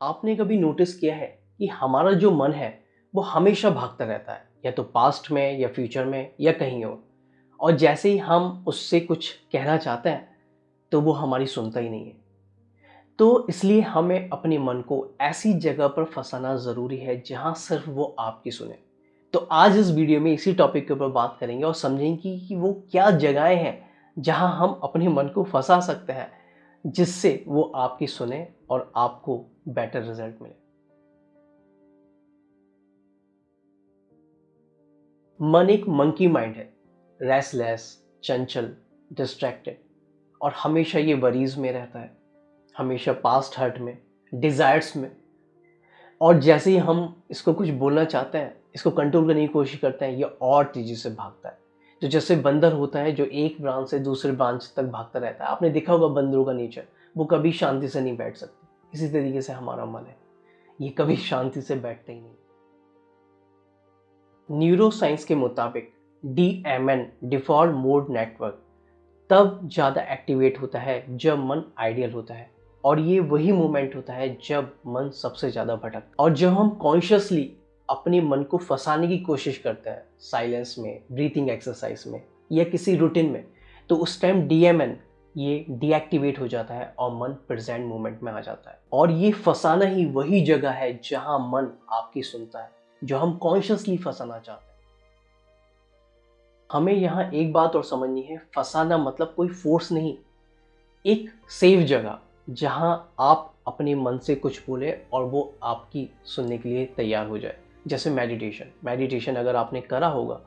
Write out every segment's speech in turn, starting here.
आपने कभी नोटिस किया है कि हमारा जो मन है वो हमेशा भागता रहता है, या तो पास्ट में या फ्यूचर में या कहीं और जैसे ही हम उससे कुछ कहना चाहते हैं तो वो हमारी सुनता ही नहीं है। तो इसलिए हमें अपने मन को ऐसी जगह पर फंसाना ज़रूरी है जहाँ सिर्फ वो आपकी सुने। तो आज इस वीडियो में इसी टॉपिक के ऊपर बात करेंगे और समझेंगे कि वो क्या जगहें हैं जहाँ हम अपने मन को फंसा सकते हैं, जिससे वो आपकी सुने और आपको बेटर रिजल्ट मिले। मन एक मंकी माइंड है, रेस्टलेस, चंचल, डिस्ट्रैक्टेड, और हमेशा ये वरीज में रहता है, हमेशा पास्ट हर्ट में, डिजायर्स में। और जैसे ही हम इसको कुछ बोलना चाहते हैं, इसको कंट्रोल करने की कोशिश करते हैं, ये और तेजी से भागता है। तो जैसे बंदर होता है जो एक ब्रांच से दूसरे ब्रांच तक भागता रहता है, आपने देखा होगा बंदरों का नेचर, वो कभी शांति से नहीं बैठ सकते। इसी तरीके से हमारा मन है, ये कभी शांति से बैठता ही नहीं। न्यूरोसाइंस के मुताबिक DMN, डिफॉल्ट मोड नेटवर्क, तब ज़्यादा एक्टिवेट होता है जब मन आइडियल होता है, और ये वही मोमेंट होता है जब मन सबसे ज़्यादा भटकता है। और जब हम कॉन्शियसली अपने मन को फंसाने की कोशिश करते हैं, साइलेंस में, ब्रीथिंग एक्सरसाइज में या किसी रूटीन में, तो उस टाइम DMN ये डीएक्टिवेट हो जाता है और मन प्रेजेंट मोमेंट में आ जाता है। और ये फंसाना ही वही जगह है जहां मन आपकी सुनता है, जो हम कॉन्शियसली फंसाना चाहते हैं। हमें यहाँ एक बात और समझनी है, फंसाना मतलब कोई फोर्स नहीं, एक सेफ जगह जहाँ आप अपने मन से कुछ बोले और वो आपकी सुनने के लिए तैयार हो जाए। जैसे मेडिटेशन अगर आपने करा होगा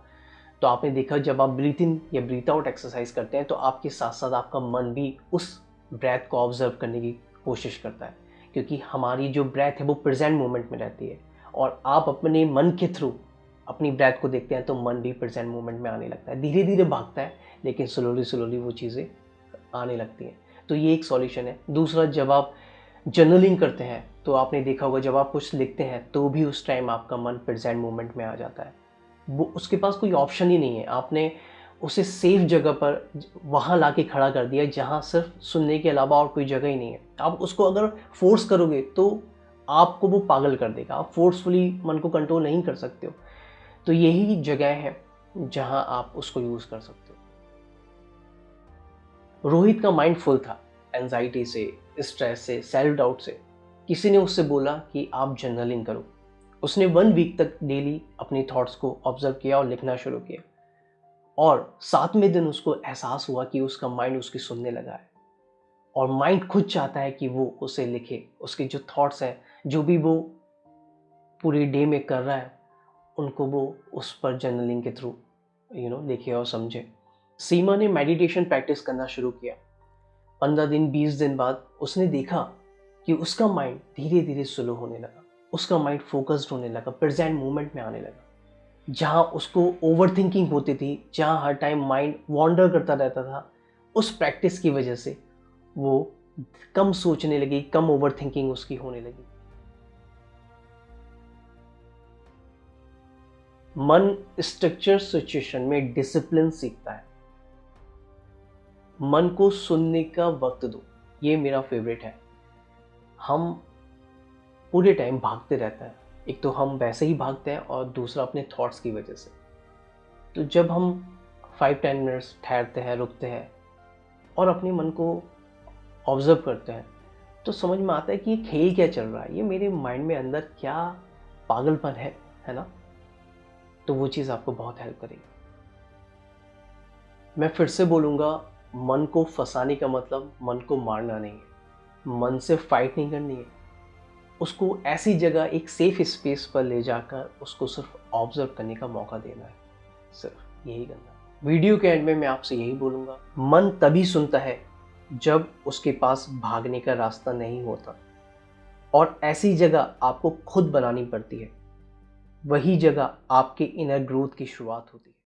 तो आपने देखा, जब आप ब्रीथ इन या ब्रीथ आउट एक्सरसाइज करते हैं तो आपके साथ साथ आपका मन भी उस ब्रेथ को ऑब्जर्व करने की कोशिश करता है, क्योंकि हमारी जो ब्रेथ है वो प्रेजेंट मोमेंट में रहती है। और आप अपने मन के थ्रू अपनी ब्रेथ को देखते हैं तो मन भी प्रेजेंट मोमेंट में आने लगता है। धीरे धीरे भागता है लेकिन स्लोली वो चीज़ें आने लगती हैं। तो ये एक सॉल्यूशन है। दूसरा, जब आप जर्नलिंग करते हैं तो आपने देखा होगा, जब आप कुछ लिखते हैं तो भी उस टाइम आपका मन प्रेजेंट मोमेंट में आ जाता है। वो उसके पास कोई ऑप्शन ही नहीं है, आपने उसे सेफ जगह पर वहाँ ला के खड़ा कर दिया जहाँ सिर्फ सुनने के अलावा और कोई जगह ही नहीं है। आप उसको अगर फोर्स करोगे तो आपको वो पागल कर देगा। आप फोर्सफुली मन को कंट्रोल नहीं कर सकते हो। तो यही जगह है जहाँ आप उसको यूज़ कर सकते हो। रोहित का माइंड फुल था, एंजाइटी से, स्ट्रेस से, सेल्फ डाउट से। किसी ने उससे बोला कि आप जर्नलिंग करो। उसने 1 वीक तक डेली अपनी थॉट्स को ऑब्जर्व किया और लिखना शुरू किया, और 7वें दिन उसको एहसास हुआ कि उसका माइंड उसकी सुनने लगा है। और माइंड खुद चाहता है कि वो उसे लिखे, उसके जो थॉट्स हैं, जो भी वो पूरी डे में कर रहा है, उनको वो उस पर जर्नलिंग के थ्रू लिखे और समझे। सीमा ने मेडिटेशन प्रैक्टिस करना शुरू किया। 15 दिन, 20 दिन बाद उसने देखा कि उसका माइंड धीरे धीरे स्लो होने लगा, उसका माइंड फोकस्ड होने लगा, प्रेजेंट मोमेंट में आने लगा। जहाँ उसको ओवर थिंकिंग होती थी, जहाँ हर टाइम माइंड वॉन्डर करता रहता था, उस प्रैक्टिस की वजह से वो कम सोचने लगी, कम ओवर थिंकिंग उसकी होने लगी। मन स्ट्रक्चर सिचुएशन में डिसिप्लिन सीखता है। मन को सुनने का वक्त दो, ये मेरा फेवरेट है। हम पूरे टाइम भागते रहते हैं, एक तो हम वैसे ही भागते हैं और दूसरा अपने थॉट्स की वजह से। तो जब हम 5-10 मिनट्स ठहरते हैं, रुकते हैं और अपने मन को ऑब्जर्व करते हैं, तो समझ में आता है कि ये खेल क्या चल रहा है, ये मेरे माइंड में अंदर क्या पागलपन है ना। तो वो चीज़ आपको बहुत हेल्प करेगी। मैं फिर से बोलूँगा, मन को फंसाने का मतलब मन को मारना नहीं है, मन से फाइट नहीं करनी है, उसको ऐसी जगह, एक सेफ स्पेस पर ले जाकर उसको सिर्फ ऑब्जर्व करने का मौका देना है, सिर्फ यही करना है। वीडियो के एंड में मैं आपसे यही बोलूँगा, मन तभी सुनता है जब उसके पास भागने का रास्ता नहीं होता, और ऐसी जगह आपको खुद बनानी पड़ती है। वही जगह आपके इनर ग्रोथ की शुरुआत होती है।